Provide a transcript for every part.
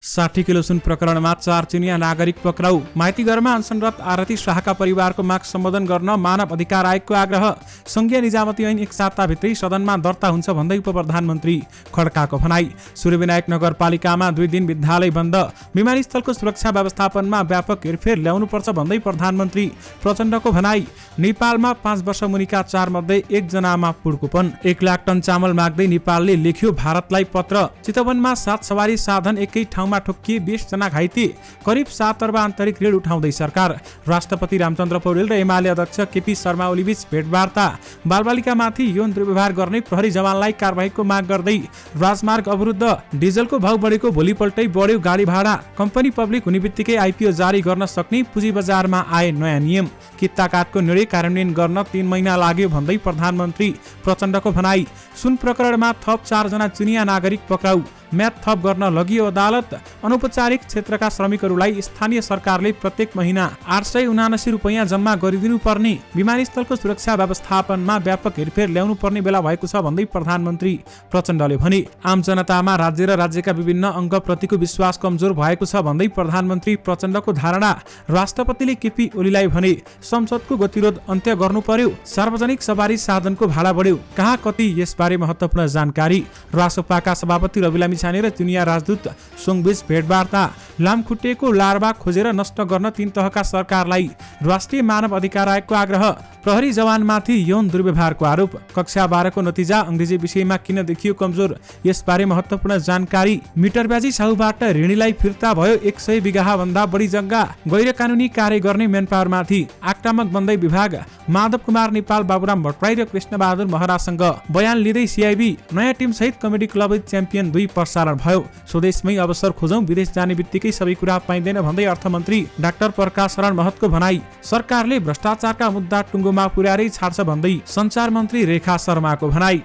60 kilo सुन प्रकरणमा 4 चिनिया नागरिक पक्राउ। माइतीघरमा अनसनरत आरती शाहका परिवारको माग सम्बोधन गर्न मानव अधिकार आयोगको आग्रह। संघीय निजामती ऐन 1 सप्ताहभित्रै सदनमा दर्ता हुन्छ भन्दै उपप्रधानमन्त्री खड्काको भनाई। सूर्यविनायक नगरपालिकामा 2 दिन विद्यालय बन्द। विमानस्थलको सुरक्षा व्यवस्थापनमा व्यापक हेरफेर ल्याउनुपर्छ भन्दै प्रधानमन्त्री प्रचण्डको भनाई। नेपालमा 5 वर्ष मुनिका 4 मध्ये 1 जनामा पुड्कुपन। 1 लाख टन चामल माग्दै नेपालले लेख्यो भारतलाई पत्र। चितवनमा 7 सवारी साधन एकै ठाउँमा ठोक्किए, 20 जना घाइते। करिब 7 अर्ब आन्तरिक ऋण उठाउँदै सरकार। राष्ट्रपति रामचन्द्र पौडेल र एमाले अध्यक्ष केपी शर्मा ओलीबीच भेटवार्ता। बालबालिकामाथि यौन दुर्व्यवहार गर्ने प्रहरी जवानलाई कारबाहीको माग गर्दै राजमार्ग अवरुद्ध। डिजलको भाउ बढेको भोलिपल्टै बढ्यो गाडी भाडा। कम्पनी पब्लिक हुने बित्तिकै आइपिओ जारी गर्न सक्ने पुँजी बजारमा आए नयाँ नियम। किता काटको निर्णय कार्यान्वयन गर्न 3 महिना लाग्यो भन्दै प्रधानमन्त्री प्रचण्डको भनाई। सुन प्रकरणमा थप 4 जना चिनिया नागरिक पक्राउ। म्याद थप गर्न लगियो अदालत। अनौपचारिक क्षेत्रका श्रमिकहरूलाई स्थानीय सरकारले प्रत्येक महिना 879 रुपैयाँ जम्मा गरिदिनु पर्ने। विमानस्थलको सुरक्षा व्यवस्थापनमा व्यापक हेरफेर ल्याउनु पर्ने बेला भएको छ भन्दै प्रधानमन्त्री प्रचण्डले भने। आम जनतामा राज्य र राज्यका विभिन्न अङ्गप्रतिको विश्वास कमजोर भएको छ भन्दै प्रधानमन्त्री प्रचण्डको धारणा। राष्ट्रपतिले केपी ओलीलाई भने संसदको गतिरोध अन्त्य गर्नु पर्यो। सार्वजनिक सवारी साधनको भाडा बढ्यो। कहाँ कति यसबारे महत्त्वपूर्ण जानकारी। रासोपाका सभापति रविलामी छाने र चिनिया राजदूत सोङबीच भेटवार्ता। लामखुट्टेको लार्वा खोजेर नष्ट गर्न 3 तहका सरकारलाई राष्ट्रिय मानव अधिकार आयोगको आग्रह। प्रहरी जवानमाथि यौन दुर्व्यवहारको आरोप। कक्षा 12 को नतिजा अंग्रेजी विषयमा किन देखियो कमजोर, यसबारे महत्त्वपूर्ण जानकारी। मिटरब्याजी साहुबाट ऋणीलाई फिर्ता भयो 100 बिघा भन्दा बढी जग्गा। गैर कानुनी कार्य गर्ने म्यानपावरमाथि आक्रामक बन्दै विभाग। माधव कुमार नेपाल, बाबुराम भट्टराई र कृष्णबहादुर महरासँग बयान लिँदै सिआइबी। नयाँ टिम सहित कमेडी क्लब च्याम्पियन 2 प्रसारण भयो। स्वदेशमै अवसर खोजौं, विदेश जाने बित्तिकै सबै कुरा पाइँदैन भन्दै अर्थमन्त्री डाक्टर प्रकाश शरण महतको भनाई। सरकारले भ्रष्टाचारका मुद्दा टुङ्गोमा पुर्याएरै छाड्छ भन्दै सञ्चार मन्त्री रेखा शर्माको भनाई।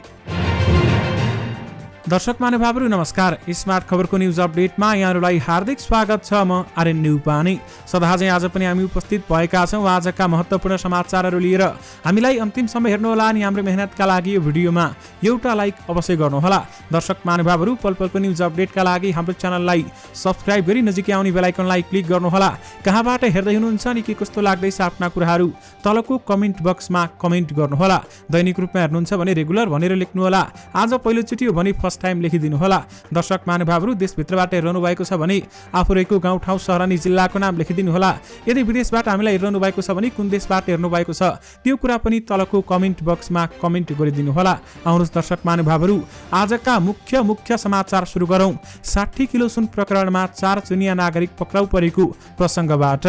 दर्शक महानुभावहरू नमस्कार। स्मार्ट खबरको न्युज अपडेटमा यहाँहरूलाई हार्दिक स्वागत छ। म आर्यन न्युपानी। सदाझै आज पनि हामी उपस्थित भएका छौँ आजका महत्त्वपूर्ण समाचारहरू लिएर। हामीलाई अन्तिमसम्म हेर्नुहोला अनि हाम्रो मेहनतका लागि यो भिडियोमा एउटा लाइक अवश्य गर्नुहोला। दर्शक महानुभावहरू पल पलको न्युज अपडेटका लागि हाम्रो च्यानललाई सब्स्क्राइब गरी नजिकै आउने बेल आइकनलाई क्लिक गर्नुहोला। कहाँबाट हेर्दै हुनुहुन्छ अनि के कस्तो लाग्दैछ आफ्ना कुराहरू तलको कमेन्ट बक्समा कमेन्ट गर्नुहोला। दैनिक रूपमा हेर्नुहुन्छ भने रेगुलर भनेर लेख्नुहोला। आज पहिलोचोटि हो भने टाइम लेखिदिनु होला। दर्शक महानुभावहरू देशभित्रबाट हेर्नु भएको छ भने आफू रहेको गाउँ ठाउँ सहर अनि जिल्लाको नाम लेखिदिनु होला। यदि विदेशबाट हामीलाई हेर्नु भएको छ भने कुन देशबाट हेर्नु भएको छ त्यो कुरा पनि तलको कमेन्ट बक्समा कमेन्ट गरिदिनु होला। आउनुहोस् दर्शक महानुभावहरू आजका मुख्य समाचार सुरु गरौँ। 60 किलो सुन प्रकरणमा 4 चिनिया नागरिक पक्राउ परेको प्रसङ्गबाट।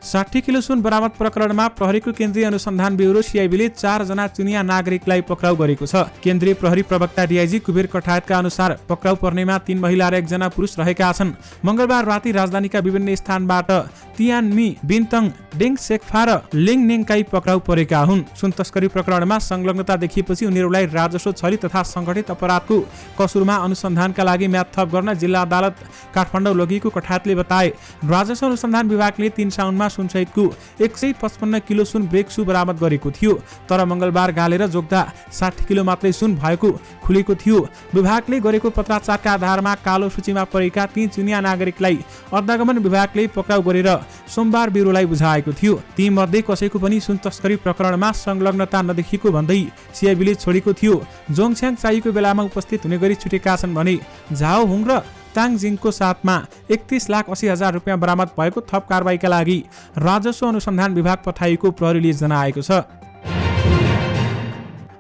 60 किलो सुन बरामद प्रकरणमा प्रहरीको केन्द्रीय अनुसन्धान ब्युरो सिआइबीले 4 जना चिनिया नागरिकलाई पक्राउ गरेको छ। केन्द्रीय प्रहरी प्रवक्ता डीआईजी कुबेर कठायतका अनुसार पक्राउ पर्नेमा 3 महिला र 1 जना पुरुष रहेका छन्। मंगलबार राति राजधानीका विभिन्न स्थानबाट तियानमी, बिन्तङ, डेङ सेक्फा र लिङ नेङकाई पक्राउ परेका हुन्। सुन तस्करी प्रकरणमा संलग्नता देखिएपछि उनीहरूलाई राजस्व छली तथा संगठित अपराधको कसुरमा अनुसन्धानका लागि म्याद थप गर्न जिल्ला अदालत काठमाडौँ लगिएको कठायतले बताए। राजस्व अनुसन्धान विभागले 3 साउनमा सुनसहितको 155 किलो सुन ब्रेक सु बरामद गरेको थियो। तर मंगलबार गालेर जोग्दा 60 किलो मात्रै सुन भएको खुलेको थियो। विभागले गरेको पत्राचारका आधारमा कालो सूचीमा परेका 3 चिनिया नागरिकलाई अर्धगमन विभागले पक्राउ गरेर सोमबार ब्युरोलाई बुझाएको थियो। ती मध्ये कसैको पनि सुन तस्करी प्रकरणमा संलग्नता नदेखिएको भन्दै सिआइबीले छोडेको थियो। जोङछ्याङ चाहिएको बेलामा उपस्थित हुने गरी छुटेका छन् भने झाओ हुङ र ताङजिङको साथमा 31,80,000 रुपियाँ बरामद भएको। थप कारबाहीका लागि राजस्व अनुसन्धान विभाग पठाइएको प्रहरीले जनाएको छ।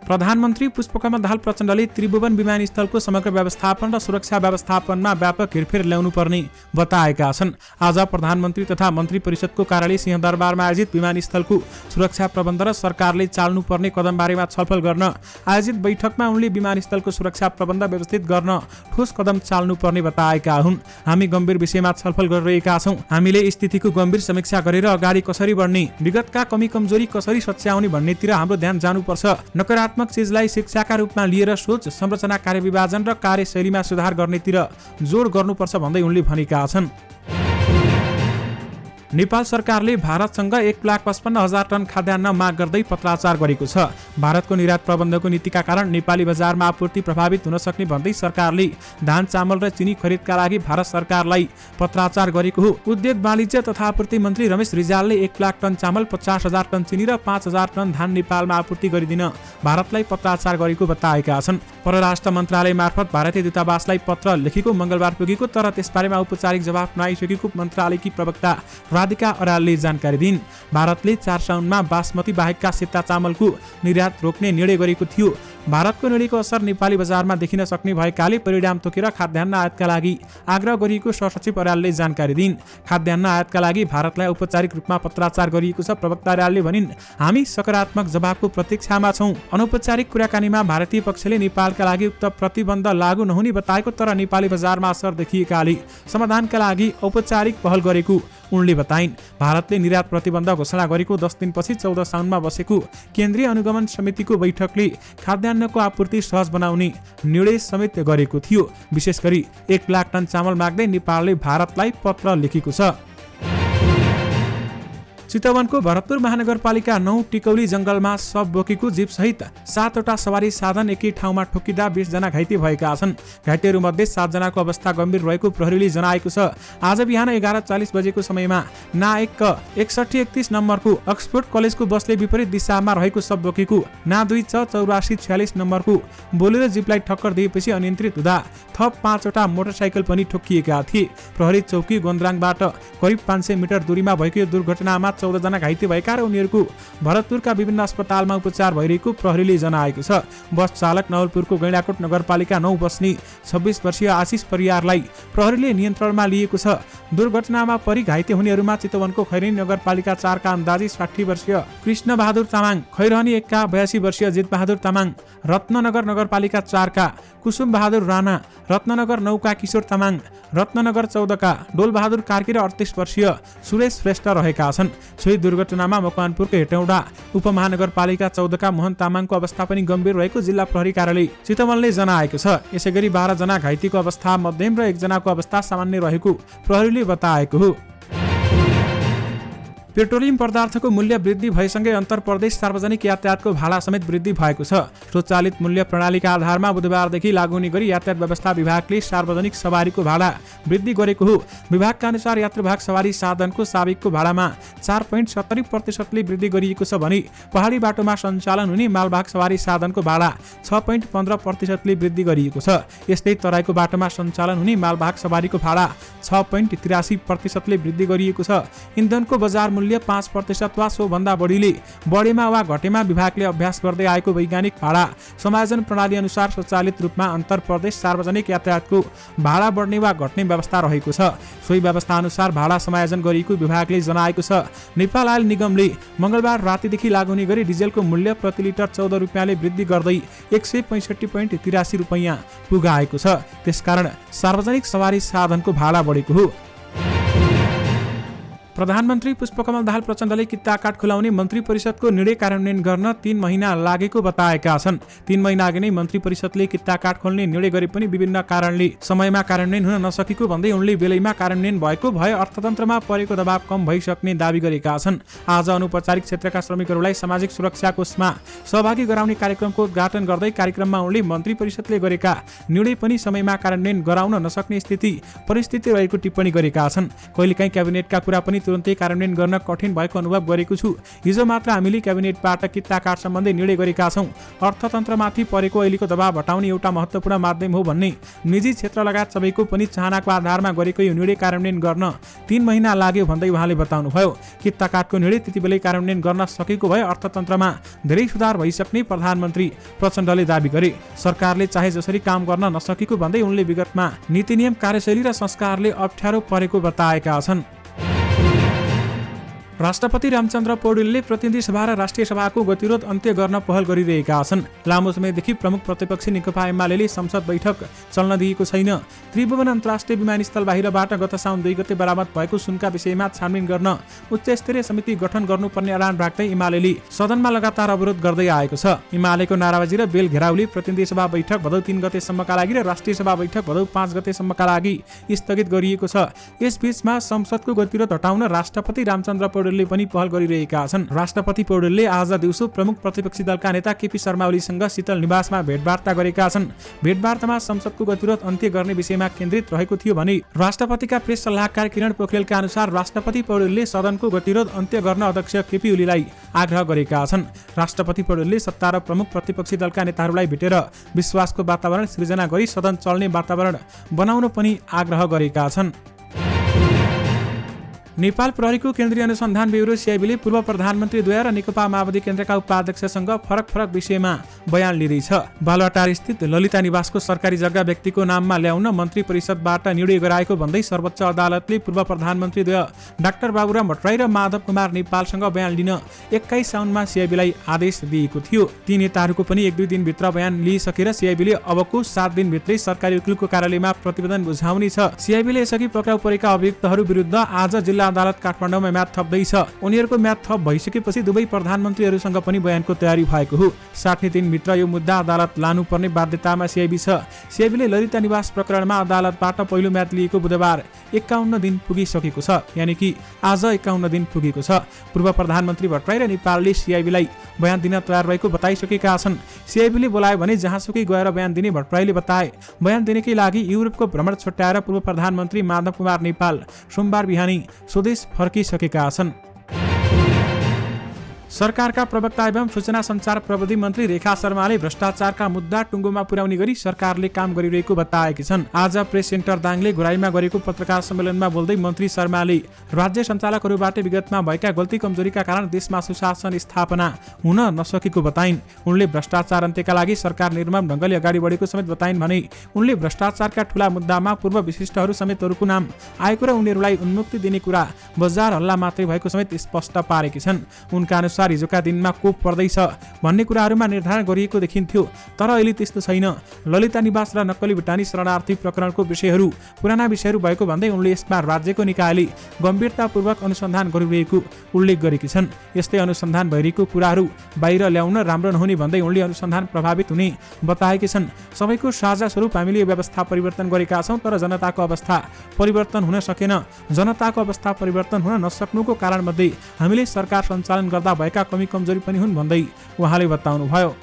प्रधानमन्त्री पुष्पकमल दाहाल प्रचण्डले त्रिभुवन विमानस्थलको समग्र व्यवस्थापन र सुरक्षा व्यवस्थापनमा व्यापक हेरफेर ल्याउनु पर्ने बताएका छन्। आज प्रधानमन्त्री तथा मन्त्री परिषदको कार्यालय सिंहदरबारमा आयोजित विमानस्थलको सुरक्षा प्रबन्ध र सरकारले चाल्नु पर्ने कदमबारेमा छलफल गर्न आयोजित बैठकमा उनले विमानस्थलको सुरक्षा प्रबन्ध व्यवस्थित गर्न ठोस कदम चाल्नु पर्ने बताएका हुन्। हामी गम्भीर विषयमा छलफल गरिरहेका छौँ। हामीले स्थितिको गम्भीर समीक्षा गरेर अगाडि कसरी बढ्ने, विगतका कमी कमजोरी कसरी सच्याउने भन्नेतिर हाम्रो ध्यान जानुपर्छ। नकारात्मक चीजलाई शिक्षाका रूपमा लिएर सोच संरचना, कार्यविभाजन र कार्यशैलीमा सुधार गर्नेतिर जोड गर्नुपर्छ भन्दै उनले भनेका छन्। नेपाल सरकारले भारतसँग 1,55,000 टन खाद्यान्न माग गर्दै पत्राचार गरेको छ। भारतको निर्यात प्रबन्धको नीतिका कारण नेपाली बजारमा आपूर्ति प्रभावित हुन सक्ने भन्दै सरकारले धान चामल र चिनी खरिदका लागि भारत सरकारलाई पत्राचार गरेको हो। उद्योग वाणिज्य तथा आपूर्ति मन्त्री रमेश रिजालले 1 लाख टन चामल, 50,000 टन चिनी र 5,000 टन धान नेपालमा आपूर्ति गरिदिन भारतलाई पत्राचार गरेको बताएका छन्। परराष्ट्र मन्त्रालय मार्फत भारतीय दूतावासलाई पत्र लेखेको मङ्गलबार पुगेको, तर त्यसबारेमा औपचारिक जवाफ नआइसकेको मन्त्रालयकी प्रवक्ता राधिका अरालले जानकारी दिइन्। भारतले 4 साउनमा बासमती बाहेकका सेता चामलको निर्यात रोक्ने निर्णय गरेको थियो। भारतको निर्णयको असर नेपाली बजारमा देखिन सक्ने भएकाले परिणाम तोकेर खाद्यान्न आयातका लागि आग्रह गरिएको सहसचिव अरालले जानकारी दिइन्। खाद्यान्न आयातका लागि भारतलाई औपचारिक रूपमा पत्राचार गरिएको छ। प्रवक्ता अरालले भनिन्, हामी सकारात्मक जवाफको प्रतीक्षामा छौं। अनौपचारिक कुराकानीमा भारतीय पक्षले नेपालका लागि उक्त प्रतिबन्ध लागू नहुने बताएको, तर नेपाली बजारमा असर देखिएकाले समाधानका लागि औपचारिक पहल गरेको उनले बताइन्। भारतले निर्यात प्रतिबन्ध घोषणा गरेको 10 दिनपछि 14 साउनमा बसेको केन्द्रीय अनुगमन समितिको बैठकले खाद्यान्नको आपूर्ति सहज बनाउने निर्णय समेत गरेको थियो। विशेष गरी 1 लाख टन चामल माग्दै नेपालले भारतलाई पत्र लेखेको छ। चितवनको भरतपुर महानगरपालिका 9 टिकौली जंगलमा शव बोकेको जीपसहित 7वटा सवारी साधन एकै ठाउँमा ठोकिँदा 20 जना घाइते भएका छन्। घाइतेहरूमध्ये 7 जनाको अवस्था गम्भीर रहेको प्रहरीले जनाएको छ। आज बिहान 11:40 बजेको समयमा ना 6131 नम्बरको अक्सफोर्ड कलेजको बसले विपरीत दिशामा रहेको शव बोकेको ना 28446 नम्बरको बोलेरो जीपलाई ठक्कर दिएपछि अनियन्त्रित हुँदा थप 5वटा मोटरसाइकल पनि ठोकिएका थिए। प्रहरी चौकी गोन्द्राङबाट करिब 500 मिटर दूरीमा भएको यो दुर्घटनामा 14 जना घाइते भएका र उनीहरूको भरतपुरका विभिन्न अस्पतालमा उपचार भइरहेको प्रहरीले जनाएको छ। बस चालक नवलपुरको गैंडाकोट नगरपालिका 9 बस्ने 26 वर्षीय आशिष परियारलाई प्रहरीले नियन्त्रणमा लिएको छ। दुर्घटनामा परि घाइते हुनेहरूमा चितवनको खैरनी नगरपालिका 4 का अन्दाजी 60 वर्षीय कृष्ण बहादुर तामाङ, खैरनी 1 का 82 वर्षीय जित बहादुर तामाङ, रत्ननगर नगरपालिका 4 का कुसुम बहादुर राणा, रत्ननगर 9 का किशोर तामाङ, रत्ननगर 14 का डोल बहादुर कार्की र 38 वर्षीय सुरेश श्रेष्ठ रहेका छन्। सोही दुर्घटनामा मकवानपुरको हेटौडा उपमहानगरपालिका 14 का मोहन तामाङको अवस्था पनि गम्भीर रहेको जिल्ला प्रहरी कार्यालय चितवनले जनाएको छ। यसैगरी 12 जना घाइतेको अवस्था मध्यम र 1 जनाको अवस्था सामान्य रहेको प्रहरीले बताएको हो। पेट्रोलियम पदार्थको मूल्य वृद्धि भएसँगै अन्तर्प्रदेश सार्वजनिक यातायातको भाडा समेत वृद्धि भएको छ। स्वचालित मूल्य प्रणालीका आधारमा बुधबारदेखि लागू हुने गरी यातायात व्यवस्था विभागले सार्वजनिक सवारीको भाडा वृद्धि गरेको हो। विभागका अनुसार यात्रुवाहक सवारी साधनको साविकको भाडामा 4.70% वृद्धि गरिएको छ भने पहाडी बाटोमा सञ्चालन हुने मालवाहक सवारी साधनको भाडा 6.15% वृद्धि गरिएको छ। यस्तै तराईको बाटोमा सञ्चालन हुने मालवाहक सवारीको भाडा 6.83% वृद्धि गरिएको छ। इन्धनको बजार मूल्य 5% वा सोभन्दा बढेमा वा घटेमा विभागले अभ्यास गर्दै आएको वैज्ञानिक भाडा समायोजन प्रणाली अनुसार स्वचालित रूपमा अन्तर्प्रदेश सार्वजनिक यातायातको भाडा बढ्ने वा घट्ने व्यवस्था रहेको छ। सोही व्यवस्था अनुसार भाडा समायोजन गरिएको विभागले जनाएको छ। नेपाल आयल निगमले मङ्गलबार रातिदेखि लागू हुने गरी डिजेलको मूल्य प्रति लिटर 14 रुपियाँले वृद्धि गर्दै 165.83 रुपियाँ पुगाएको छ। त्यसकारण सार्वजनिक सवारी साधनको भाडा बढेको हो। प्रधानमन्त्री पुष्पकमल दाहाल प्रचण्डले किता काठ खुलाउने मन्त्री परिषदको निर्णय कार्यान्वयन गर्न 3 महिना लागेको बताएका छन्। 3 महिना अघि नै मन्त्री परिषदले किता काठ खोल्ने निर्णय गरे पनि विभिन्न कारणले समयमा कार्यान्वयन हुन नसकेको भन्दै उनले बेलैमा कार्यान्वयन भएको भए अर्थतन्त्रमा परेको दबाव कम भइसक्ने दावी गरेका छन्। आज अनौपचारिक क्षेत्रका श्रमिकहरूलाई सामाजिक सुरक्षा कोषमा सहभागी गराउने कार्यक्रमको उद्घाटन गर्दै कार्यक्रममा उनले मन्त्री परिषदले गरेका निर्णय पनि समयमा कार्यान्वयन गराउन नसक्ने परिस्थिति रहेको टिप्पणी गरेका छन्। कहिलेकाहीँ क्याबिनेटका कुरा पनि तुरन्तै कार्यान्वयन गर्न कठिन भएको अनुभव गरेको छु। हिजो मात्र हामीले क्याबिनेटबाट किता काठ सम्बन्धी निर्णय गरेका छौँ। अर्थतन्त्रमाथि परेको अहिलेको दबाव हटाउने एउटा महत्त्वपूर्ण माध्यम हो भन्ने निजी क्षेत्र लगायत सबैको पनि चाहनाको आधारमा गरेको यो निर्णय कार्यान्वयन गर्न 3 महिना लाग्यो भन्दै उहाँले बताउनुभयो। किता काठको निर्णय त्यतिबेलै कार्यान्वयन गर्न सकेको भए अर्थतन्त्रमा धेरै सुधार भइसक्ने प्रधानमन्त्री प्रचण्डले दावी गरे। सरकारले चाहे जसरी काम गर्न नसकेको भन्दै उनले विगतमा नीति नियम कार्यशैली र संस्कारले अप्ठ्यारो परेको बताएका छन्। राष्ट्रपति रामचन्द्र पौडेलले प्रतिनिधि सभा र राष्ट्रिय सभाको गतिरोध अन्त्य गर्न पहल गरिरहेका छन्। लामो समयदेखि प्रमुख प्रतिपक्षी नेकपा एमाले संसद बैठक चल्न दिएको छैन। त्रिभुवन अन्तर्राष्ट्रिय विमानस्थल बाहिरबाट गत साउन 2 गते बरामद भएको सुनका विषयमा छानबिन गर्न उच्चस्तरीय समिति गठन गर्नुपर्ने आह्वान राख्दै एमाले सदनमा लगातार अवरोध गर्दै आएको छ। एमालेको नाराबाजी र बेल घेराउले प्रतिनिधि सभा बैठक भदौ 3 गतेसम्मका लागि र राष्ट्रिय सभा बैठक भदौ 5 गतेसम्मका लागि स्थगित गरिएको छ। यसबीचमा संसदको गतिरोध हटाउन राष्ट्रपति रामचन्द्र पौडेलले पनि पहल गरिरहेका छन्। राष्ट्रपति पौडेलले आज दिउँसो प्रमुख प्रतिपक्षी दलका नेता केपी शर्मा ओलीसँग शीतल निवासमा भेटवार्ता गरेका छन्। भेटवार्तामा संसदको गतिरोध अन्त्य गर्ने विषयमा केन्द्रित रहेको थियो भने राष्ट्रपतिका प्रेस सल्लाहकार किरण पोखरेलका अनुसार राष्ट्रपति पौडेलले सदनको गतिरोध अन्त्य गर्न अध्यक्ष केपी ओलीलाई आग्रह गरेका छन्। राष्ट्रपति पौडेलले सत्ता र प्रमुख प्रतिपक्षी दलका नेताहरूलाई भेटेर विश्वासको वातावरण सृजना गरी सदन चल्ने वातावरण बनाउन पनि आग्रह गरेका छन्। नेपाल प्रहरीको केन्द्रीय अनुसन्धान ब्युरो सिआइबीले पूर्व प्रधानमन्त्रीद्वय र नेकपा माओवादी केन्द्रका उपाध्यक्षसँग फरक विषयमा बयान लिँदैछ। बालुवाटार स्थित ललिता निवासको सरकारी जग्गा व्यक्तिको नाममा ल्याउन मन्त्री परिषदबाट निर्णय गराएको भन्दै सर्वोच्च अदालतले पूर्व प्रधानमन्त्रीद्वय डाक्टर बाबुराम भट्टराई र माधव कुमार नेपालसँग बयान लिन 21 साउनमा सिआइबीलाई आदेश दिएको थियो। ती नेताहरूको पनि 1-2 दिनभित्र बयान लिइसकेर सिआइबीले अबको 7 दिनभित्रै सरकारी वकिलको कार्यालयमा प्रतिवेदन बुझाउने छ। सिआइबीले यसअघि पक्राउ परेका अभियुक्तहरू विरुद्ध आज जिल्ला अदालत काठमाडौँमा म्याद थप्दैछ। उनीहरूको म्याद थप भइसकेपछि दुवै प्रधानमन्त्रीहरूसँग पनि बयानको तयारी भएको हो। 60 दिनभित्र यो मुद्दा अदालत लानुपर्ने बाध्यतामा सिआइबी छ। सिआइबीले ललिता निवास प्रकरणमा अदालतबाट पहिलो म्याद लिएको बुधबार 51 दिन पुगिसकेको छ। यानि कि आज 51 दिन पुगेको छ। पूर्व प्रधानमन्त्री भट्टराई र नेपालले सिआइबीलाई बयान दिन तयार रहेको बताइसकेका छन्। सिआइबीले बोलायो भने जहाँसुकै गएर बयान दिने भट्टराईले बताए। बयान दिनकै लागि युरोपको भ्रमण छुट्याएर पूर्व प्रधानमन्त्री माधव कुमार नेपाल सोमबार बिहानी स्वदेश फर्किसकेका छन्। सरकारका प्रवक्ता एवं सूचना सञ्चार प्रविधि मन्त्री रेखा शर्माले भ्रष्टाचारका मुद्दा टुङ्गोमा पुर्याउने गरी सरकारले काम गरिरहेको बताएकी छन्। आज प्रेस सेन्टर दाङले घुराईमा गरेको पत्रकार सम्मेलनमा बोल्दै मन्त्री शर्माले राज्य सञ्चालकहरूबाट विगतमा भएका गल्ती कमजोरीका कारण देशमा सुशासन स्थापना हुन नसकेको बताइन्। उनले भ्रष्टाचार अन्त्यका लागि सरकार निर्मम ढङ्गले अगाडि बढेको समेत बताइन् भने उनले भ्रष्टाचारका ठूला मुद्दामा पूर्व विशिष्टहरू समेतहरूको नाम आएको र उनीहरूलाई उन्मुक्ति दिने कुरा बजार हल्ला मात्रै भएको समेत स्पष्ट पारेकी छन्। उनका अनुसार हिजोका दिनमा कोप पर्दैछ भन्ने कुराहरूमा निर्धारण गरिएको देखिन्थ्यो, तर अहिले त्यस्तो छैन। ललिता निवास र नक्कली भुटानी शरणार्थी प्रकरणको विषयहरू पुराना विषयहरू भएको भन्दै उनले यसमा राज्यको निकायले गम्भीरतापूर्वक अनुसन्धान गरिरहेको उल्लेख गरेकी छन्। यस्तै अनुसन्धान भइरहेको कुराहरू बाहिर ल्याउन राम्रो नहुने भन्दै उनले अनुसन्धान प्रभावित हुने बताएकी छन्। सबैको साझा स्वरूप हामीले व्यवस्था परिवर्तन गरेका छौँ, तर जनताको अवस्था परिवर्तन हुन सकेन। जनताको अवस्था परिवर्तन हुन नसक्नुको कारणमध्ये हामीले सरकार सञ्चालन गर्दा भएका कमी कमजोरी पनि हुन् भन्दै उहाँले बताउनुभयो।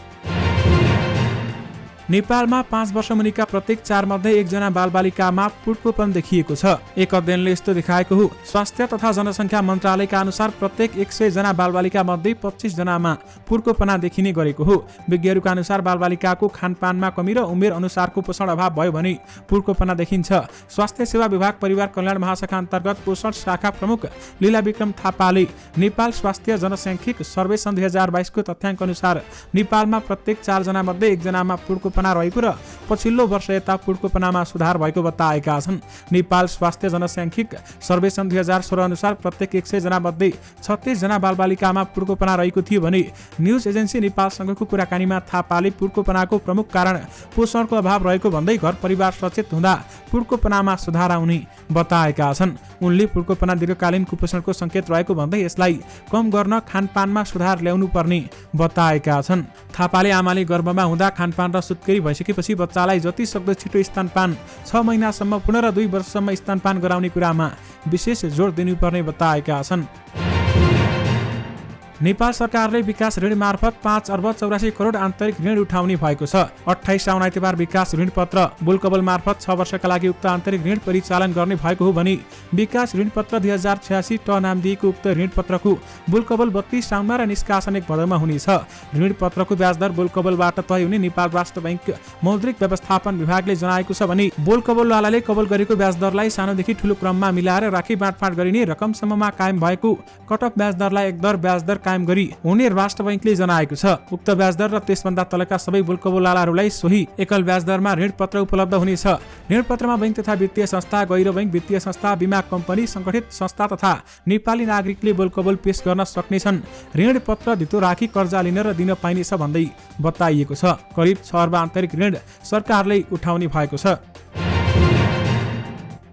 नेपालमा 5 वर्ष मुनिका प्रत्येक 4 मध्ये 1 जना बालबालिकामा पुड्कोपन देखिएको छ। एक अध्ययनले यस्तो देखाएको हो। स्वास्थ्य तथा जनसङ्ख्या मन्त्रालयका अनुसार प्रत्येक 100 जना बालबालिका मध्ये 25 जनामा पुड्कोपना देखिने गरेको हो। विज्ञहरूका अनुसार बालबालिकाको खानपानमा कमी र उमेर अनुसारको पोषण अभाव भयो भने पुड्कोपना देखिन्छ। स्वास्थ्य सेवा विभाग परिवार कल्याण महाशाखा अन्तर्गत पोषण शाखा प्रमुख लीला विक्रम थापाले नेपाल स्वास्थ्य जनसाङ्ख्यिक सर्वे सन् 2022 को तथ्याङ्क अनुसार नेपालमा प्रत्येक 4 जना मध्ये 1 जनामा पुड्कोपना रहेको र पछिल्लो वर्ष यता पुड्कोपनामा सुधार भएको बताएका छन्। नेपाल स्वास्थ्य जनसाङ्ख्यिक सर्वे सन् 2016 अनुसार प्रत्येक 100 जना मध्ये 36 जना बालबालिकामा पुड्कोपना रहेको थियो भने न्युज एजेन्सी नेपालसँगको कुराकानीमा थापाले पुड्कोपनाको प्रमुख कारण पोषणको अभाव रहेको भन्दै घर परिवार सचेत हुँदा पुड्कोपनामा सुधार आउने बताएका छन्। उनले पुड्कोपना दीर्घकालीन कुपोषणको सङ्केत रहेको भन्दै यसलाई कम गर्न खानपानमा सुधार ल्याउनु पर्ने बताएका छन्। थापाले आमाले गर्भमा हुँदा खानपान र सुत्केरी भइसकेपछि बच्चालाई जति सक्दो छिटो स्तनपान 6 महिनासम्म पुनः र 2 वर्षसम्म स्तनपान गराउने कुरामा विशेष जोड दिनुपर्ने बताएका छन्। नेपाल सरकारले विकास ऋण मार्फत 5 अर्ब 84 करोड आन्तरिक ऋण उठाउने भएको छ। 28 साउन आइतबार विकास ऋण पत्र बुलकबल मार्फत 6 वर्षका लागि उक्त आन्तरिक ऋण परिचालन गर्ने भएको हो भने विकास ऋण पत्र 2086 ट नाम दिएको उक्त ऋण पत्रको बुलकबल 32 साउनमा र निष्कासन 1 भदौमा हुनेछ। ऋण पत्रको ब्याज दर बुलकबलबाट तय हुने नेपाल राष्ट्र बैंक मौद्रिक व्यवस्थापन विभागले जनाएको छ भने बुलकबलवालाले कबल गरेको ब्याज दरलाई सानोदेखि ठूलो क्रममा मिलाएर राखी बाँडफाँड गरिने रकमसम्ममा कायम भएको कटअफ ब्याज दरलाई एक दर ब्याज दर कायम गरी हुने राष्ट्र बैंकले जनाएको छ। उक्त ब्याज दर र त्यसभन्दा तलका सबै बुल्कबुलालाई सोही एकल ब्याज दरमा ऋण पत्र उपलब्ध हुनेछ। ऋण पत्रमा बैंक तथा वित्तीय संस्था, गैर बैंक वित्तीय संस्था, बीमा कम्पनी, संगठित संस्था तथा नेपाली नागरिकले बुल्कबुल पेश गर्न सक्नेछन्। ऋण पत्र धितो राखी कर्जा लिन र दिन पाइनेछ भन्दै बताइएको छ। करिब 6 अर्ब आन्तरिक ऋण सरकारले उठाउने भएको छ।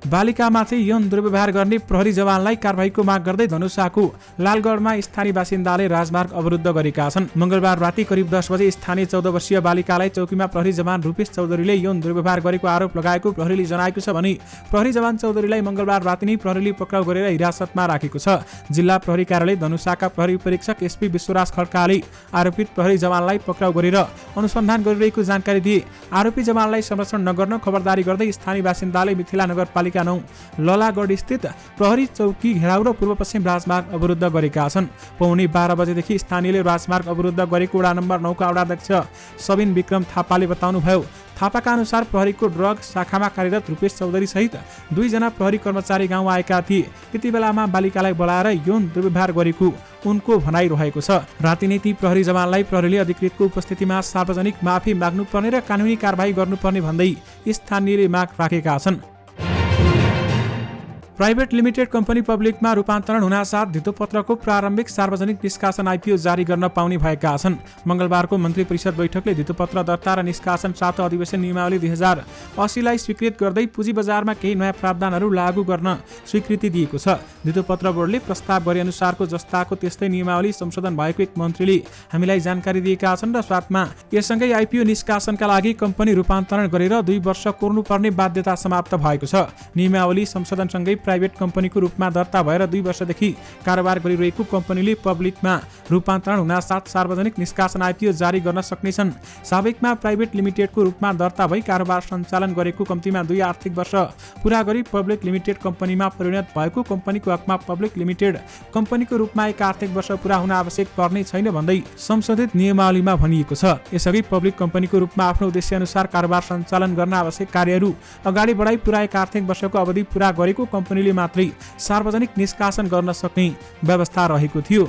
बालिकामाथि यौन दुर्व्यवहार गर्ने प्रहरी जवानलाई कारबाहीको माग गर्दै धनुषाको लालगढमा स्थानीय बासिन्दाले राजमार्ग अवरुद्ध गरेका छन्। मंगलबार राति करिब 10 बजे स्थानीय 14 वर्षीय बालिकालाई चौकीमा प्रहरी जवान रूपेश चौधरीले यौन दुर्व्यवहार गरेको आरोप लगाएको प्रहरीले जनाएको छ भने प्रहरी जवान चौधरीलाई मंगलबार राति नै प्रहरीले पक्राउ गरेर हिरासतमा राखेको छ। जिल्ला प्रहरी कार्यालय धनुषाका प्रहरी परीक्षक एसपी विश्वराज खड्काले आरोपित प्रहरी जवानलाई पक्राउ गरेर अनुसन्धान गरिरहेको जानकारी दिए। आरोपी जवानलाई संरक्षण नगर्न खबरदारी गर्दै स्थानीय बासिन्दाले मिथिला नगरपालिका 9 ललागढ स्थित प्रहरी चौकी घेराउ र पूर्व पश्चिम राजमार्ग अवरुद्ध गरेका छन्। पौने 12 बजेदेखि स्थानीयले राजमार्ग अवरुद्ध गरेको वडा नम्बर 9 का वडा अध्यक्ष सबिन विक्रम थापाले बताउनुभयो। थापाका अनुसार प्रहरीको ड्रग शाखामा कार्यरत रूपेश चौधरी सहित 2 जना प्रहरी कर्मचारी गाउँ आएका थिए। त्यति बेलामा बालिकालाई बोलाएर यौन दुर्व्यवहार गरेको उनको भनाइ रहेको छ। राति नै ती प्रहरी जवानलाई प्रहरीले अधिकृतको उपस्थितिमा सार्वजनिक माफी माग्नुपर्ने र कानुनी कारबाही गर्नुपर्ने भन्दै स्थानीयले माग राखेका छन्। प्राइभेट लिमिटेड कम्पनी पब्लिकमा रूपान्तरण हुनासाथ धितोपत्रको प्रारम्भिक सार्वजनिक निष्कासन आइपिओ जारी गर्न पाउने भएका छन्। मंगलबारको मन्त्री परिषद बैठकले धितोपत्र दर्ता र निष्कासन 7 अधिवेशन नियमावली 2080 लाई स्वीकृत गर्दै पुँजी बजारमा केही नयाँ प्रावधानहरू लागू गर्न स्वीकृति दिएको छ। धितोपत्र बोर्डले प्रस्ताव गरे अनुसारको जस्ताको त्यस्तै नियमावली संशोधन भएको एक मन्त्रीले हामीलाई जानकारी दिएका छन् र साथमा यससँगै आइपिओ निष्कासनका लागि कम्पनी रूपान्तरण गरेर 2 वर्ष कोर्नुपर्ने बाध्यता समाप्त भएको छ। नियमावली संशोधनसँगै प्राइभेट कम्पनीको रूपमा दर्ता भएर 2 वर्षदेखि कारोबार गरिरहेको कम्पनीले पब्लिकमा रूपान्तरण हुनासाथ सार्वजनिक निष्कासन आइपिओ जारी गर्न सक्नेछन्। साबिकमा प्राइभेट लिमिटेडको रूपमा दर्ता भई कारोबार सञ्चालन गरेको कम्तीमा 2 आर्थिक वर्ष पूरा गरी पब्लिक लिमिटेड कम्पनीमा परिणत भएको कम्पनीको हकमा पब्लिक लिमिटेड कम्पनीको रूपमा 1 आर्थिक वर्ष पूरा हुन आवश्यक पर्ने छैन भन्दै संशोधित नियमावलीमा भनिएको छ। यसअघि पब्लिक कम्पनीको रूपमा आफ्नो उद्देश्य अनुसार कारोबार सञ्चालन गर्न आवश्यक कार्यहरू अगाडि बढाई पुरा 1 आर्थिक वर्षको अवधि पूरा गरेको कम्पनीले मात्रै सार्वजनिक निष्कासन गर्न सक्ने व्यवस्था रहेको थियो।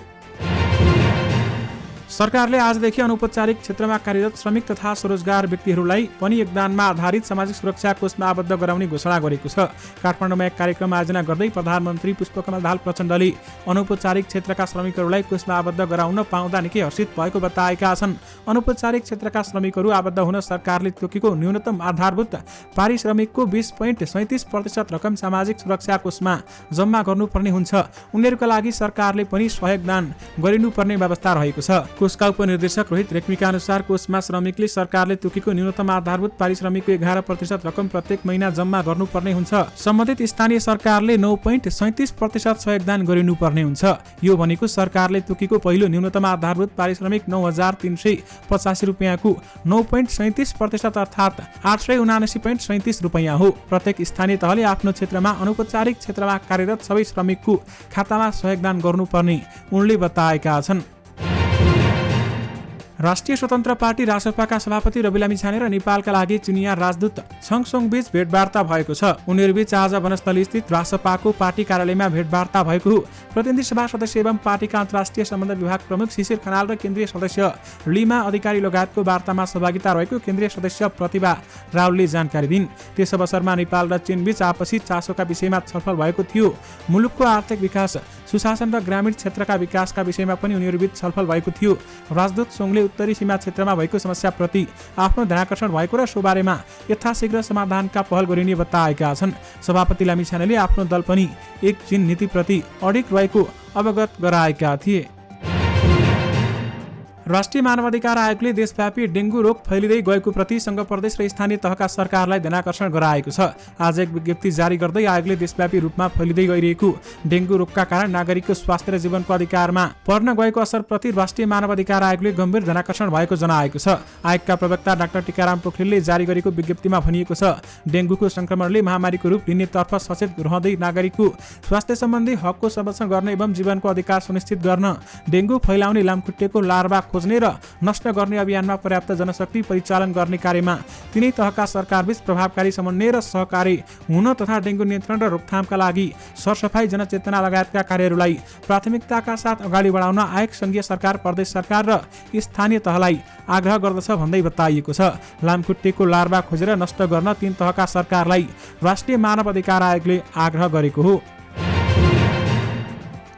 सरकारले आजदेखि अनौपचारिक क्षेत्रमा कार्यरत श्रमिक तथा स्वरोजगार व्यक्तिहरूलाई पनि योगदानमा आधारित सामाजिक सुरक्षा कोषमा आबद्ध गराउने घोषणा गरेको छ। काठमाडौँमा एक कार्यक्रम आयोजना गर्दै प्रधानमन्त्री पुष्पकमल दाहाल प्रचण्डले अनौपचारिक क्षेत्रका श्रमिकहरूलाई कोषमा आबद्ध गराउन पाउँदा निकै हर्षित भएको बताएका छन्। अनौपचारिक क्षेत्रका श्रमिकहरू आबद्ध हुन सरकारले तोकेको न्यूनतम आधारभूत पारिश्रमिकको 20.37% रकम सामाजिक सुरक्षा कोषमा जम्मा गर्नुपर्ने हुन्छ। उनीहरूका लागि सरकारले पनि सहयोगदान गरिनुपर्ने व्यवस्था रहेको छ। कोषका उपनिर्देशक रोहित रेग्मीका अनुसार कोषमा श्रमिकले सरकारले तोकेको न्यूनतम आधारभूत पारिश्रमिकको 11% रकम प्रत्येक महिना जम्मा गर्नुपर्ने हुन्छ। सम्बन्धित स्थानीय सरकारले 9.37% सहयोगदान गरिनुपर्ने हुन्छ। यो भनेको सरकारले तोकेको पहिलो न्यूनतम आधारभूत पारिश्रमिक 9,385 रुपियाँको 9.37% अर्थात् 879.37 रुपियाँ हो। प्रत्येक स्थानीय तहले आफ्नो क्षेत्रमा अनौपचारिक क्षेत्रमा कार्यरत सबै श्रमिकको खातामा सहयोगदान गर्नुपर्ने उनले बताएका छन्। राष्ट्रिय स्वतन्त्र पार्टी रासपाका सभापति रवि लामिछाने र नेपालका लागि चुनिया राजदूत छङसोङ बीच भेटवार्ता भएको छ। उनीहरूबीच आज वनस्थली स्थित रासपाको पार्टी कार्यालयमा भेटवार्ता भएको हो। प्रतिनिधि सभा सदस्य एवं पार्टीका अन्तर्राष्ट्रिय सम्बन्ध विभाग प्रमुख शिशिर खनाल र केन्द्रीय सदस्य लिमा अधिकारी लगायतको वार्तामा सहभागिता रहेको केन्द्रीय सदस्य प्रतिभा रावलले जानकारी दिन्। त्यस अवसरमा नेपाल र चीन बीच आपसी चासोका विषयमा छलफल भएको थियो। मुलुकको आर्थिक विकास, सुशासन र ग्रामीण क्षेत्रका विकासका विषयमा पनि उनीहरूबीच छलफल भएको थियो। राजदूत सोङले उत्तरी सीमा क्षेत्रमा भएको समस्याप्रति आफ्नो ध्यानाकर्षण भएको र सो बारेमा यथाशीघ्र समाधानका पहल गरिने बताएका छन्। सभापति लामिछानेले आफ्नो दल पनि एक चीन नीतिप्रति अडिग रहेको अवगत गराएका थिए। राष्ट्रिय मानवाधिकार आयोगले देशव्यापी डेंगू रोग फैलिँदै गएको प्रति संघ प्रदेश र स्थानीय तहका सरकारलाई ध्यानाकर्षण गराएको छ। आज एक विज्ञप्ति जारी गर्दै आयोगले देशव्यापी रूपमा फैलिँदै गइरहेको डेंगू रोगका कारण नागरिकको स्वास्थ्य र जीवनको अधिकारमा पर्न गएको असरप्रति राष्ट्रिय मानवाधिकार आयोगले गम्भीर ध्यानाकर्षण भएको जनाएको छ। आयोगका प्रवक्ता डाक्टर टीकाराम पोखरेलले जारी गरेको विज्ञप्तिमा भनिएको छ, डेंगूको संक्रमणले महामारीको रूप लिनेतर्फ सचेत रहँदै नागरिकको स्वास्थ्य सम्बन्धी हकको संरक्षण गर्न एवं जीवनको अधिकार सुनिश्चित गर्न डेंगू फैलाउने लामखुट्टेको लार्वा खोज्ने र नष्ट गर्ने अभियानमा पर्याप्त जनशक्ति परिचालन गर्ने कार्यमा तिनै तहका सरकारबीच प्रभावकारी समन्वय र सहकारी हुन तथा डेङ्गु नियन्त्रण र रोकथामका लागि सरसफाई जनचेतना लगायतका कार्यहरूलाई प्राथमिकताका साथ अगाडि बढाउन आयोग सङ्घीय सरकार, प्रदेश सरकार र स्थानीय तहलाई आग्रह गर्दछ भन्दै बताइएको छ। लामखुट्टेको लार्वा खोजेर नष्ट गर्न तीन तहका सरकारलाई राष्ट्रिय मानव अधिकार आयोगले आग्रह गरेको हो।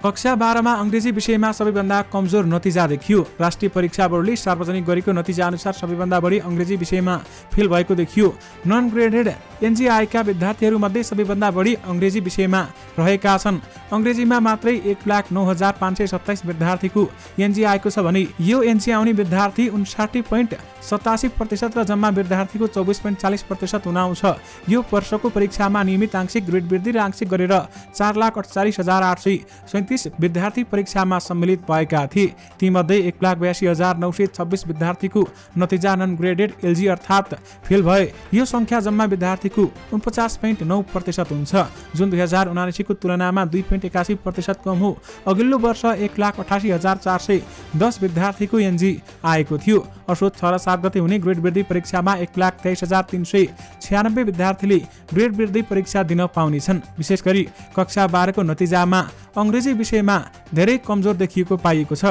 कक्षा 12मा अङ्ग्रेजी विषयमा सबैभन्दा कमजोर नतिजा देखियो। राष्ट्रिय परीक्षा बोर्डले सार्वजनिक गरेको नतिजा अनुसार सबैभन्दा बढी अङ्ग्रेजी विषयमा फेल भएको देखियो। नन ग्रेडेड एनजीआईका विद्यार्थीहरूमध्ये सबैभन्दा बढी अङ्ग्रेजी विषयमा रहेका छन्। अङ्ग्रेजीमा मात्रै 1,09,527 विद्यार्थीको एनजीआईको छ भने यो एनजी आउने विद्यार्थी 59.87% र जम्मा विद्यार्थीको 24.40% हुनाउँछ। यो वर्षको परीक्षामा नियमित आंशिक, ग्रेड वृद्धि र आंशिक गरेर 4,48,837 विद्यार्थी परीक्षामा सम्मिलित भएका थिए। तीमध्ये 1,82,926 विद्यार्थीको नतिजा नन ग्रेडेड एलजी अर्थात् फेल भए। यो सङ्ख्या जम्मा विद्यार्थीको 49.9% हुन्छ, जुन 2079 को तुलनामा 2.81% कम हो। अघिल्लो वर्ष 1,88,410 विद्यार्थीको एनजी आएको थियो। असोज 6 र 7 गते हुने ग्रेड वृद्धि परीक्षामा 1,23,396 विद्यार्थीले ग्रेड वृद्धि परीक्षा दिन पाउनेछन्। विशेष गरी कक्षा 12 को नतिजामा अङ्ग्रेजी विषयमा धेरै कमजोर देखिएको पाइएको छ।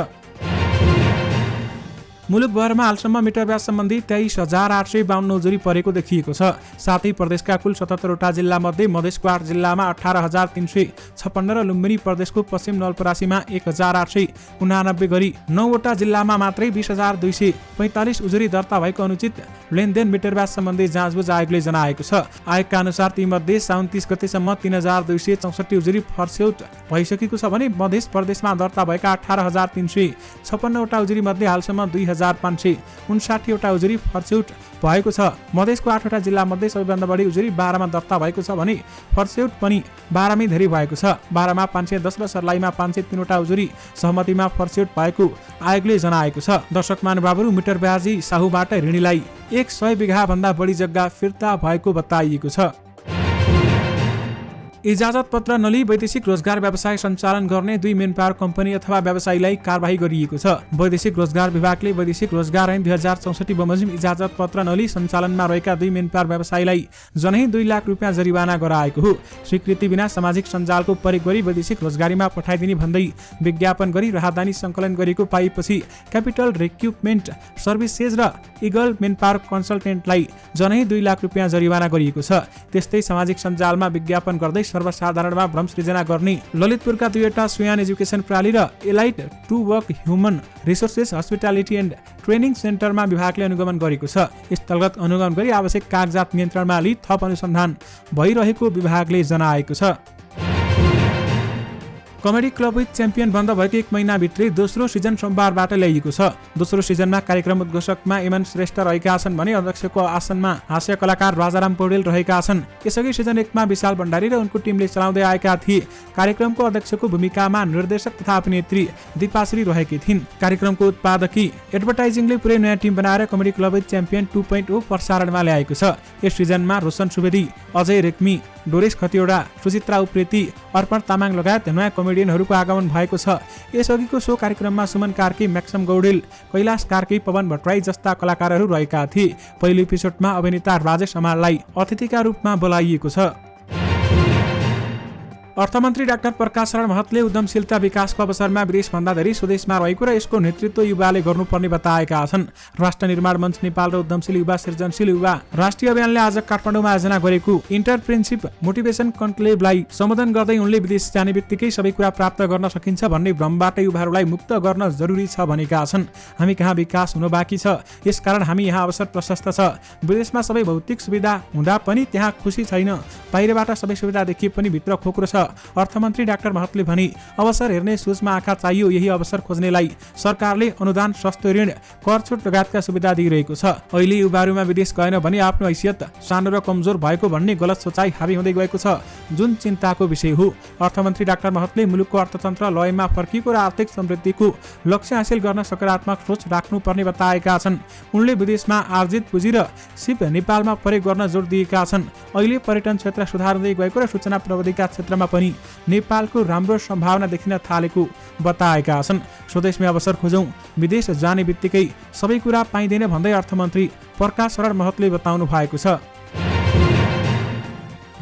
मुलुकभरमा हालसम्म मिटर व्यास सम्बन्धी 23,852 उजुरी परेको देखिएको छ। साथै प्रदेशका कुल 77 वटा जिल्ला मध्ये मधेसको 8 जिल्लामा 18,356 र लुम्बिनी प्रदेशको पश्चिम नवलपरासीमा 1,889 गरी 9 वटा जिल्लामा मात्रै 20,245 उजुरी दर्ता भएको अनुचित लेनदेन मिटर व्यास सम्बन्धी जाँचबुझ आयोगले जनाएको छ। आयोगका अनुसार तीमध्ये 29 गतेसम्म 3,264 उजुरी फर्स्यौट भइसकेको छ भने मधेस प्रदेशमा दर्ता भएका 18,356 वटा उजुरी मध्ये हालसम्म 2,559 वटा उजुरी फर्स्यौट भएको छ। मधेसको 8 वटा जिल्ला मध्ये सबैभन्दा बढी उजुरी 12मा दर्ता भएको छ भने फर्स्यौट पनि 12मै धेरै भएको छ। 12मा 510 र सर्लाहीमा 503 वटा उजुरी सहमतिमा फर्स्यौट भएको आयोगले जनाएको छ। दर्शक महानुभावहरू, मिटर ब्याजी साहुबाट ऋणीलाई 100 बिघा भन्दा बढी जग्गा फिर्ता भएको बताइएको छ। इजाजत पत्र नलिई वैदेशिक रोजगार व्यवसाय सञ्चालन गर्ने 2 मेन पावर कम्पनी अथवा व्यवसायीलाई कारबाही गरिएको छ। वैदेशिक रोजगार विभागले वैदेशिक रोजगार ऐन 2064 बमोजिम इजाजत पत्र नलिई सञ्चालनमा रहेका 2 मेन पावर व्यवसायीलाई जनै 2 लाख रुपियाँ जरिवाना गराएको हो। स्वीकृति बिना सामाजिक सञ्जालको प्रयोग गरी वैदेशिक रोजगारीमा पठाइदिने भन्दै विज्ञापन गरी राहदानी सङ्कलन गरेको पाइएपछि क्यापिटल रिक्रुटमेन्ट सर्भिसेज र इगल मेन पावर कन्सल्टेन्टलाई जनै 2 लाख रुपियाँ जरिवाना गरिएको छ। त्यस्तै सामाजिक सञ्जालमा विज्ञापन गर्दै सर्वसाधारणमा भ्रम सृजना गर्ने ललितपुरका 2 वटा सुयान एजुकेसन प्रणाली र elite to work human resources hospitality and training सेन्टरमा विभागले अनुगमन गरेको छ। स्थलगत अनुगमन गरी आवश्यक कागजात नियन्त्रणमा लिई थप अनुसन्धान भइरहेको विभागले जनाएको छ। कमेडी क्लब विथ च्याम्पियन बन्द भएको 1 महिनाभित्रै दोस्रो सिजन सोमबारबाट ल्याइएको छ। दोस्रो सिजनमा कार्यक्रम उद्घोषकमा एमन श्रेष्ठ रहेका छन् भने अध्यक्षको आसनमा हास्य कलाकार राजाराम पौडेल रहेका छन्। यसअघि सिजन 1 मा विशाल भण्डारी र उनको टिमले चलाउँदै आएका थिए। कार्यक्रमको अध्यक्षको भूमिकामा निर्देशक तथा अभिनेत्री दीपाश्री रहेकी थिइन्। कार्यक्रमको उत्पादकी एडभर्टाइजिङले पुरै नयाँ टिम बनाएर कमेडी क्लब विथ च्याम्पियन 2.0 प्रसारणमा ल्याएको छ। यस सिजनमा रोशन सुवेदी, अजय रेग्मी, डोरेश खतिवडा, सुचित्रा उप्रेती, अर्पण तामाङ लगायत नयाँ कमेडियनहरूको आगमन भएको छ। यसअघिको सो कार्यक्रममा सुमन कार्की, म्याक्सम गौडेल, कैलाश कार्की, पवन भट्टराई जस्ता कलाकारहरू रहेका थिए। पहिलो एपिसोडमा अभिनेता राजेश हमाललाई अतिथिका रूपमा बोलाइएको छ। अर्थमन्त्री डाक्टर प्रकाश शरण महतले उद्यमशीलता विकासको अवसरमा विदेशभन्दा धेरै स्वदेशमा रहेको र यसको नेतृत्व युवाले गर्नुपर्ने बताएका छन्। राष्ट्र निर्माण मञ्च नेपाल र उद्यमशील युवा सृजनशील युवा राष्ट्रिय अभियानले आज काठमाडौँमा आयोजना गरेको इन्टरप्रेन्योरशिप मोटिभेसन कन्क्लेभलाई सम्बोधन गर्दै उनले विदेश जाने बित्तिकै सबै कुरा प्राप्त गर्न सकिन्छ भन्ने भ्रमबाट युवाहरूलाई मुक्त गर्न जरुरी छ भनेका छन्। हामी कहाँ विकास हुन बाँकी छ, यसकारण हामी यहाँ अवसर प्रशस्त छ। विदेशमा सबै भौतिक सुविधा हुँदा पनि त्यहाँ खुसी छैन। बाहिरबाट सबै सुविधा देखिए पनि भित्र खोक्रो छ। अर्थमन्त्री डाक्टर महतले भने अवसर हेर्ने सोचमा आँखा चाहियो। यही अवसर खोज्नेलाई सरकारले अनुदान, सस्तो ऋण, कर छुट लगायतका सुविधा दिइरहेको छ। अहिले युवाहरूमा विदेश गएन भने आफ्नो हैसियत सानो र कमजोर भएको भन्ने गलत सोचाइ हावी हुँदै गएको छ, जुन चिन्ताको विषय हो। अर्थमन्त्री डाक्टर महतले मुलुकको अर्थतन्त्र लयमा फर्किएको र आर्थिक समृद्धिको लक्ष्य हासिल गर्न सकारात्मक सोच राख्नुपर्ने बताएका छन्। उनले विदेशमा आर्जित पुँजी र सिप नेपालमा प्रयोग गर्न जोड दिएका छन्। अहिले पर्यटन क्षेत्र सुधार हुँदै गएको र सूचना प्रविधिका क्षेत्रमा पनि नेपालको राम्रो सम्भावना देखिन थालेको बताएका छन्। स्वदेशमै अवसर खोजौं, विदेश जाने बित्तिकै सबै कुरा पाइँदैन भन्दै अर्थमन्त्री प्रकाश शरण महतले बताउनु भएको छ।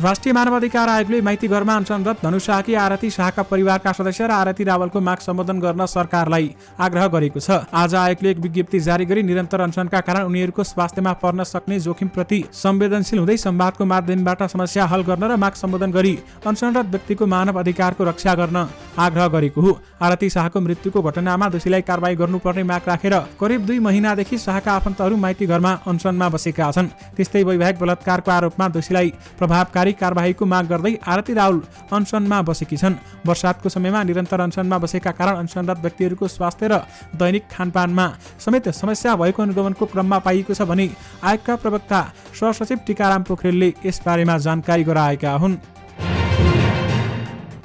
राष्ट्रिय मानवाधिकार आयोगले माइती घरमा अनसनरत धनु शाहकी आरती शाहका परिवारका सदस्य र आरती रावलको माग सम्बोधन गर्न सरकारलाई आग्रह गरेको छ। आज आयोगले एक विज्ञप्ति जारी गरी निरन्तर अनसनका कारण उनीहरूको स्वास्थ्यमा पर्न सक्ने जोखिमप्रति संवेदनशील हुँदै संवादको माध्यमबाट समस्या हल गर्न र माग सम्बोधन गरी अनसनरत व्यक्तिको मानव अधिकारको रक्षा गर्न आग्रह गरेको हो। आरती शाहको मृत्युको घटनामा दोषीलाई कारबाही गर्नुपर्ने माग राखेर करिब 2 महिनादेखि शाहका आफन्तहरू माइती घरमा अनसनमा बसेका छन्। त्यस्तै वैवाहिक बलात्कारको आरोपमा दोषीलाई प्रभावकारी कारबाहीको माग गर्दै आरती रावल अनसनमा बसेकी छन्। वर्षातको समयमा निरन्तर अनसनमा बसेका कारण अनसनरत व्यक्तिहरूको स्वास्थ्य र दैनिक खानपानमा समेत समस्या भएको अनुगमनको क्रममा पाइएको छ भने आयोगका प्रवक्ता सहसचिव टीकाराम पोखरेलले यसबारेमा जानकारी गराएका हुन्।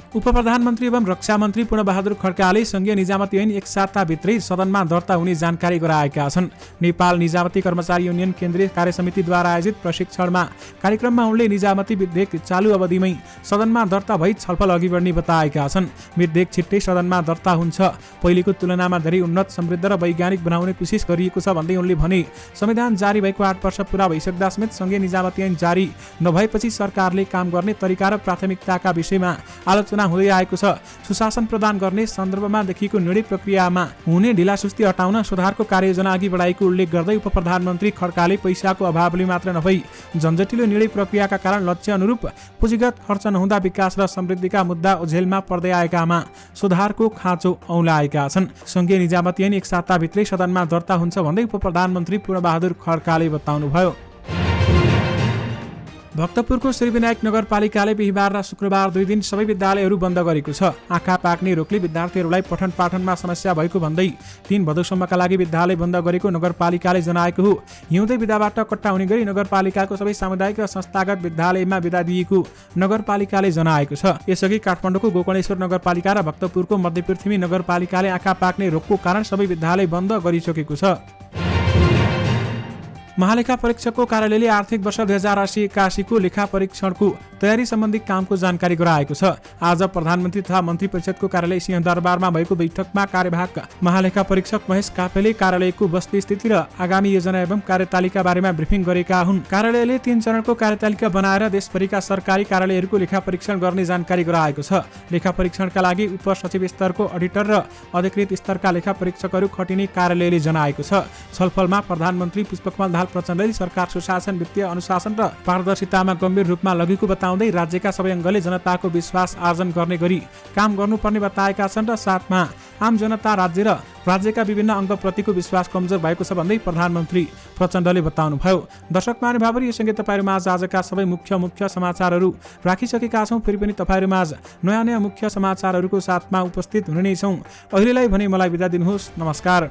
उपप्रधानमन्त्री एवं रक्षा मन्त्री पूर्णबहादुर खड्काले संघीय निजामती ऐन 1 साताभित्रै सदनमा दर्ता हुने जानकारी गराएका छन्। नेपाल निजामती कर्मचारी युनियन केन्द्रीय कार्यसमितिद्वारा आयोजित प्रशिक्षणमा कार्यक्रममा उनले निजामती विधेयक चालु अवधिमै सदनमा दर्ता भई छलफल अघि बढ्ने बताएका छन्। विधेयक छिट्टै सदनमा दर्ता हुन्छ, पहिलेको तुलनामा धेरै उन्नत, समृद्ध र वैज्ञानिक बनाउने कोसिस गरिएको छ भन्दै उनले भने संविधान जारी भएको 8 वर्ष पूरा भइसक्दा समेत संघीय निजामती ऐन जारी नभएपछि सरकारले काम गर्ने तरिका र प्राथमिकताका विषयमा आलोचना हुँदै आएको छ। सुशासन प्रदान गर्ने सन्दर्भमा देखिएको निर्णय प्रक्रियामा हुने ढिलासुस्ती हटाउन सुधारको कार्ययोजना अघि बढाएको उल्लेख गर्दै उपप्रधानमन्त्री खड्काले पैसाको अभावले मात्र नभई जनजटिलो निर्णय प्रक्रियाका कारण लक्ष्य अनुरूप पुँजीगत खर्च नहुँदा विकास र समृद्धिका मुद्दा ओझेलमा पर्दै आएकामा सुधारको खाँचो औँलाएका छन्। संघीय निजामती ऐन 1 साताभित्रै सदनमा दर्ता हुन्छ भन्दै उपप्रधानमन्त्री पूर्णबहादुर खड्काले बताउनुभयो। भक्तपुरको श्रीविनायक नगरपालिकाले बिहिबार र शुक्रबार 2 दिन सबै विद्यालयहरू बन्द गरेको छ। आँखा पाक्ने रोगले विद्यार्थीहरूलाई पठन पाठनमा समस्या भएको भन्दै 3 भदौसम्मका लागि विद्यालय बन्द गरेको नगरपालिकाले जनाएको हो। हिउँदे विदाबाट कट्टा हुने गरी नगरपालिकाको सबै सामुदायिक र संस्थागत विद्यालयमा विदा दिएको नगरपालिकाले जनाएको छ। यसअघि काठमाडौँको गोकर्णेश्वर नगरपालिका र भक्तपुरको मध्यपृथ्वी नगरपालिकाले आँखा पाक्ने रोगको कारण सबै विद्यालय बन्द गरिसकेको छ। महालेखा परीक्षकको कार्यालयले आर्थिक वर्ष 2080-81 को लेखा परीक्षणको तयारी सम्बन्धी कामको जानकारी गराएको छ। आज प्रधानमन्त्री तथा मन्त्री परिषदको कार्यालय सिंहदरबारमा भएको बैठकमा कार्यवाहक महालेखा परीक्षक महेश काफेले कार्यालयको वस्तु स्थिति र आगामी योजना एवं कार्यतालिका बारेमा ब्रिफिङ गरेका हुन्। कार्यालयले 3 चरणको कार्यतालिका बनाएर देशभरिका सरकारी कार्यालयहरूको लेखा परीक्षण गर्ने जानकारी गराएको छ। लेखा परीक्षणका लागि उपसचिव स्तरको अडिटर र अधिकृत स्तरका लेखा परीक्षकहरू खटिने कार्यालयले जनाएको छ। छलफलमा प्रधानमन्त्री पुष्पकमल दाहाल प्रचण्डले सरकार सुशासन, वित्तीय अनुशासन र पारदर्शितामा गम्भीर रूपमा लगेको बताउँदै राज्यका सबै अङ्गले जनताको विश्वास आर्जन गर्ने गरी काम गर्नुपर्ने बताएका छन् र साथमा आम जनता, राज्य र राज्यका विभिन्न अङ्गप्रतिको विश्वास कमजोर भएको छ भन्दै प्रधानमन्त्री प्रचण्डले बताउनुभयो। दर्शक महानुभावहरू, यो सँगै तपाईँहरूमाझ आजका सबै मुख्य समाचारहरू राखिसकेका छौँ। फेरि पनि तपाईँहरूमाझ नयाँ मुख्य समाचारहरूको साथमा उपस्थित हुने नै छौँ। अहिलेलाई भने मलाई बिदा दिनुहोस्। नमस्कार।